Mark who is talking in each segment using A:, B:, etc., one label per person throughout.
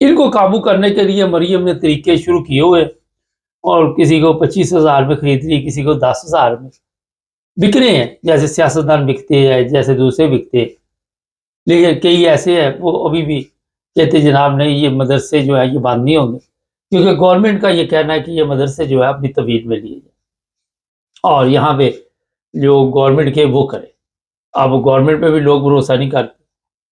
A: ان کو قابو کرنے کے لیے مریم نے طریقے شروع کیے ہوئے، اور کسی کو 25,000 میں خرید لی، کسی کو 10,000 میں بک رہے ہیں، جیسے سیاستدان بکتے ہیں، جیسے دوسرے بکتے ہیں۔ لیکن کئی ایسے ہیں وہ ابھی بھی کہتے جناب نہیں، یہ مدرسے جو ہے یہ بند نہیں ہوں گے، کیونکہ گورنمنٹ کا یہ کہنا ہے کہ یہ مدرسے جو ہے اپنی تبعید میں لیے جائیں، اور یہاں پہ جو گورنمنٹ کے وہ کرے۔ اب گورنمنٹ پہ بھی لوگ بھروسہ نہیں کرتے،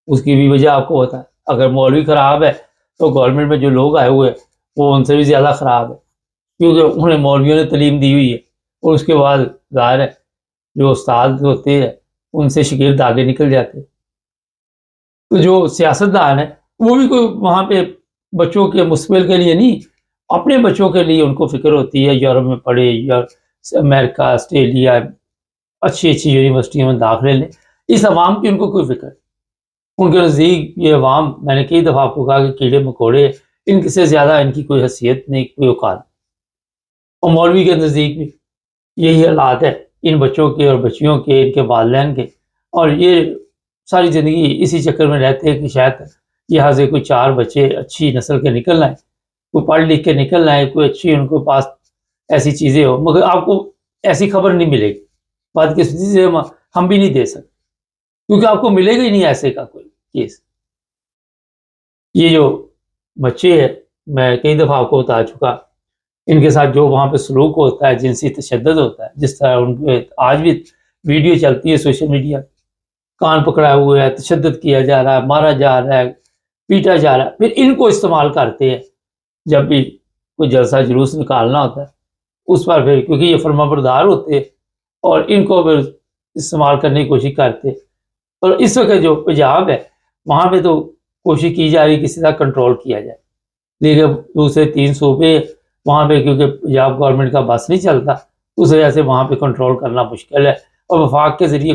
A: اس کی بھی وجہ آپ کو ہوتا ہے۔ اگر مولوی خراب ہے تو گورنمنٹ میں جو لوگ آئے ہوئے ہیں وہ ان سے بھی زیادہ خراب ہے، کیونکہ انہیں مولویوں نے تعلیم دی ہوئی ہے، اور اس کے بعد ظاہر ہے جو استاد ہوتے ہیں ان سے شاگرد آگے نکل جاتے ہیں۔ تو جو سیاستدان ہے وہ بھی کوئی وہاں پہ بچوں کے مستقبل کے لیے نہیں، اپنے بچوں کے لیے ان کو فکر ہوتی ہے، یورپ میں پڑھے یا امریکہ، آسٹریلیا، اچھی اچھی یونیورسٹیوں میں داخلے لیں۔ اس عوام کی ان کو کوئی فکر نہیں۔ ان کے نزدیک یہ عوام، میں نے کئی دفعہ آپ کو کہا کہ کیڑے مکوڑے، ان سے زیادہ ان کی کوئی حیثیت نہیں، کوئی اوقات نہیں۔ اور مولوی کے نزدیک بھی یہی حالات ہے، ان بچوں کے اور بچیوں کے، ان کے والدین کے، اور یہ ساری زندگی اسی چکر میں رہتے ہیں کہ شاید یہاں سے کوئی 4 بچے اچھی نسل کے نکل آئیں، کوئی پڑھ لکھ کے نکل آئے، کوئی اچھی ان کے پاس ایسی چیزیں ہو، مگر آپ کو ایسی خبر نہیں ملے گی۔ بات قسمتی سے ہم بھی نہیں دے سکتے، کیونکہ آپ کو ملے گا ہی نہیں ایسے کا کوئی کیس۔ یہ جو بچے ہیں، میں کئی دفعہ آپ کو بتا چکا، ان کے ساتھ جو وہاں پہ سلوک ہوتا ہے، جنسی تشدد ہوتا ہے، جس طرح ان پہ آج بھی ویڈیو چلتی ہے سوشل میڈیا، کان پکڑا ہوا ہے، تشدد کیا جا رہا ہے، مارا جا رہا ہے، پیٹا جا رہا ہے، پھر ان کو استعمال کرتے ہیں جب بھی کوئی جلسہ جلوس نکالنا ہوتا ہے اس پر، پھر کیونکہ یہ فرمانبردار ہوتے ہیں اور ان کو پھر استعمال کرنے کی کوشش کرتے۔ اور اس وقت جو پنجاب ہے وہاں پہ تو کوشش کی جا رہی کسی طرح کنٹرول کیا جائے، لیکن دوسرے 3 صوبے وہاں پہ کیونکہ پنجاب گورنمنٹ کا بس نہیں چلتا، اس وجہ سے وہاں پہ کنٹرول کرنا مشکل ہے، اور وفاق کے ذریعے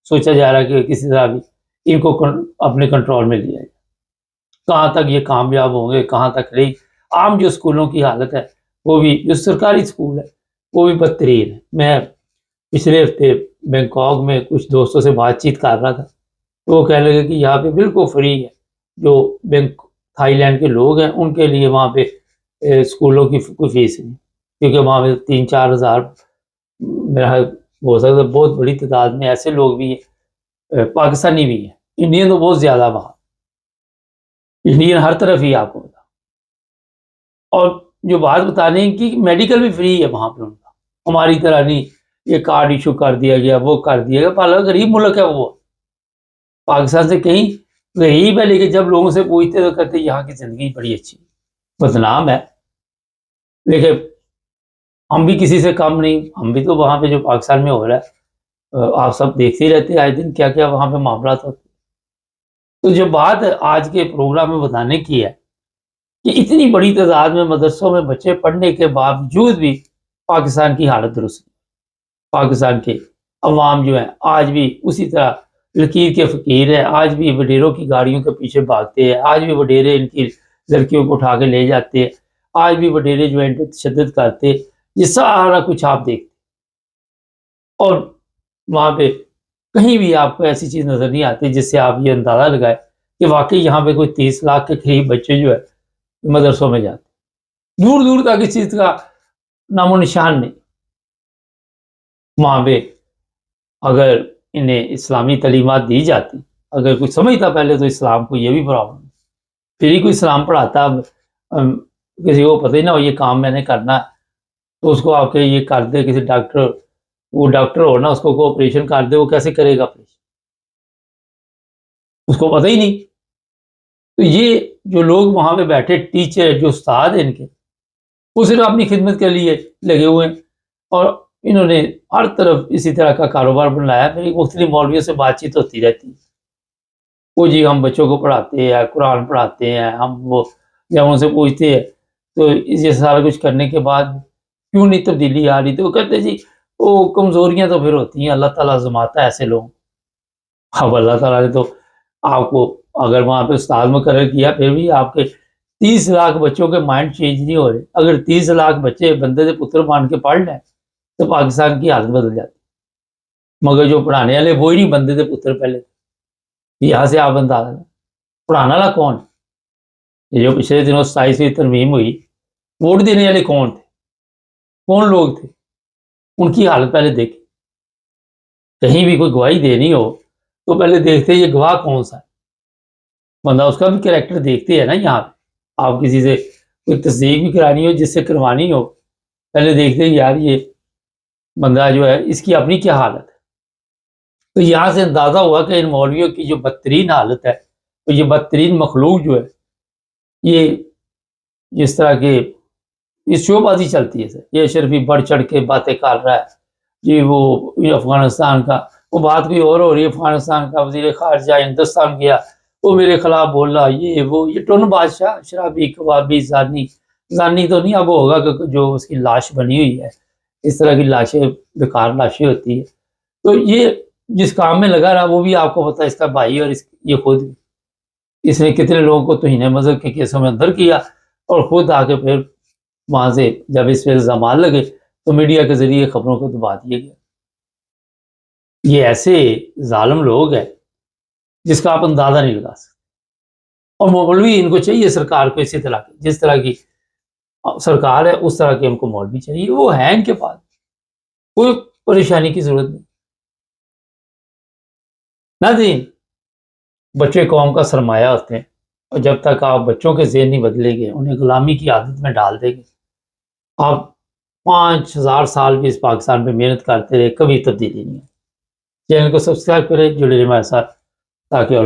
A: سوچا جا رہا ہے کہ کسی طرح بھی ان کو اپنے کنٹرول میں لیا جائے۔ کہاں تک یہ کامیاب ہوں گے، کہاں تک نہیں۔ عام جو اسکولوں کی حالت ہے وہ بھی، جو سرکاری اسکول ہے وہ بھی بدترین ہے۔ میں پچھلے ہفتے بینکاک میں کچھ دوستوں سے بات چیت کر رہا تھا، تو وہ کہنے لگے کہ یہاں پہ بالکل فری ہے، جو تھائی لینڈ کے لوگ ہیں ان کے لیے وہاں پہ اسکولوں کی کوئی فیس نہیں، کیونکہ وہاں پہ 3-4 ہزار، میرا ہو سکتا ہے بہت بڑی تعداد میں ایسے لوگ بھی ہیں، پاکستانی بھی ہیں، انڈین تو بہت زیادہ، وہاں انڈین ہر طرف ہی آپ کو بتا۔ اور جو بات بتانے کی، میڈیکل بھی فری ہے وہاں پہ ان کا، ہماری طرح نہیں یہ کارڈ ایشو کر دیا گیا، وہ کر دیا گیا۔ پہلا غریب ملک ہے وہ، پاکستان سے کہیں غریب ہے، لیکن جب لوگوں سے پوچھتے تو کہتے یہاں کی زندگی بڑی اچھی، بدنام ہے، لیکن ہم بھی کسی سے کم نہیں، ہم بھی تو وہاں پہ جو پاکستان میں ہو رہا ہے آپ سب دیکھتے ہی رہتے ہیں آئے دن کیا کیا وہاں پہ معاملات ہوتے ہیں۔ تو جو بات آج کے پروگرام میں بتانے کی ہے کہ اتنی بڑی تعداد میں مدرسوں میں بچے پڑھنے کے باوجود بھی پاکستان کی حالت درست نہیں۔ پاکستان کے عوام جو ہیں آج بھی اسی طرح لکیر کے فقیر ہیں، آج بھی وڈیروں کی گاڑیوں کے پیچھے بھاگتے ہیں، آج بھی وڈیرے ان کی لڑکیوں کو اٹھا کے لے جاتے ہیں، آج بھی وڈیرے جو ہیں تشدد کرتے ہیں، یہ سارا کچھ آپ دیکھتے، اور وہاں پہ کہیں بھی آپ کو ایسی چیز نظر نہیں آتی جس سے آپ یہ اندازہ لگائے کہ واقعی یہاں پہ کوئی 30 لاکھ کے قریب بچے جو ہے مدرسوں میں جاتے، دور دور تک اس چیز کا نام و نشان نہیں۔ وہاں پہ اگر انہیں اسلامی تعلیمات دی جاتی، اگر کوئی سمجھتا پہلے تو اسلام کو، یہ بھی پرابلم، پھر ہی کوئی اسلام پڑھاتا۔ کسی کو پتہ ہی نہ ہو یہ کام میں نے کرنا ہے تو اس کو آپ کے یہ کر دے کسی ڈاکٹر، وہ ڈاکٹر ہو نا، اس کو آپریشن کر دے، وہ کیسے کرے گا آپریشن، اس کو پتہ ہی نہیں۔ تو یہ جو لوگ وہاں پہ بیٹھے، ٹیچر جو استاد ہیں ان کے، وہ صرف اپنی خدمت کے لیے لگے ہوئے ہیں، اور انہوں نے ہر طرف اسی طرح کا کاروبار بنایا۔ میری مختلف مولویوں سے بات چیت ہوتی رہتی ہے، وہ جی ہم بچوں کو پڑھاتے ہیں، قرآن پڑھاتے ہیں ہم، وہ جب ان سے پوچھتے ہیں تو یہ سارا کچھ کرنے کے بعد کیوں نہیں تبدیلی آ رہی، تو وہ کہتے جی وہ کمزوریاں تو پھر ہوتی ہیں، اللہ تعالیٰ آزماتا ہے ایسے لوگ۔ اب اللہ تعالیٰ نے تو آپ کو اگر وہاں پہ استاد مقرر کیا، پھر بھی آپ کے 30 لاکھ بچوں کے مائنڈ چینج نہیں ہو رہے۔ اگر 30 لاکھ بچے بندے سے پتر مان کے پڑھ لیں تو پاکستان کی حالت بدل جاتی، مگر جو پڑھانے والے وہی نہیں، بندے سے پتر پہلے، یہاں سے آپ اندازہ لیں پڑھانے والا کون ہے؟ یہ جو پچھلے دنوں 27ویں ترمیم ہوئی، ووٹ دینے والے کون تھے، کون لوگ تھے، ان کی حالت پہلے دیکھیں۔ کہیں بھی کوئی گواہی دینی ہو تو پہلے دیکھتے یہ گواہ کون سا ہے، بندہ اس کا بھی کریکٹر دیکھتے ہیں نا۔ یہاں پہ آپ کسی سے کوئی تصدیق بھی کرانی ہو، جس سے کروانی ہو، پہلے دیکھتے ہیں یار یہ بندہ جو ہے اس کی اپنی کیا حالت ہے۔ تو یہاں سے اندازہ ہوا کہ ان مولویوں کی جو بدترین حالت ہے، تو یہ بدترین مخلوق جو ہے، یہ جس طرح کے اس شو بازی چلتی ہے سر، یہ اشرفی بڑھ چڑھ کے باتیں کر رہا ہے جی، وہ افغانستان کا وہ بات کوئی اور ہو رہی ہے، افغانستان کا وزیر خارجہ ہندوستان گیا، وہ میرے خلاف بول رہا، یہ ٹن بادشاہ، شرابی، کبابی، زانی تو نہیں، اب ہوگا کہ جو اس کی لاش بنی ہوئی ہے، اس طرح کی لاشیں بیکار لاشیں ہوتی ہے۔ تو یہ جس کام میں لگا رہا، وہ بھی آپ کو پتا ہے، اس کا بھائی اور یہ خود بھی، اس نے کتنے لوگوں کو توہین مذہب کے کیسوں میں اندر کیا، اور خود آ کے پھر وہاں سے جب اس پہ الزامات لگے تو میڈیا کے ذریعے خبروں کو دبا دیا گیا۔ یہ ایسے ظالم لوگ ہیں جس کا آپ اندازہ نہیں لگا سکتے، اور مولوی ان کو چاہیے سرکار کو اسی طرح کی، جس طرح کی سرکار ہے اس طرح کے ان کو مولوی چاہیے، وہ ہیں ان کے پاس، کوئی پریشانی کی ضرورت نہیں۔ ناظرین، بچے قوم کا سرمایہ ہوتے ہیں، اور جب تک آپ بچوں کے ذہن نہیں بدلیں گے، انہیں غلامی کی عادت میں ڈال دیں گے، آپ 5000 سال بھی اس پاکستان پہ محنت کرتے رہے، کبھی تبدیلی نہیں ہے۔ چینل کو سبسکرائب کریں، جڑے رہیں ہمارے ساتھ تاکہ اور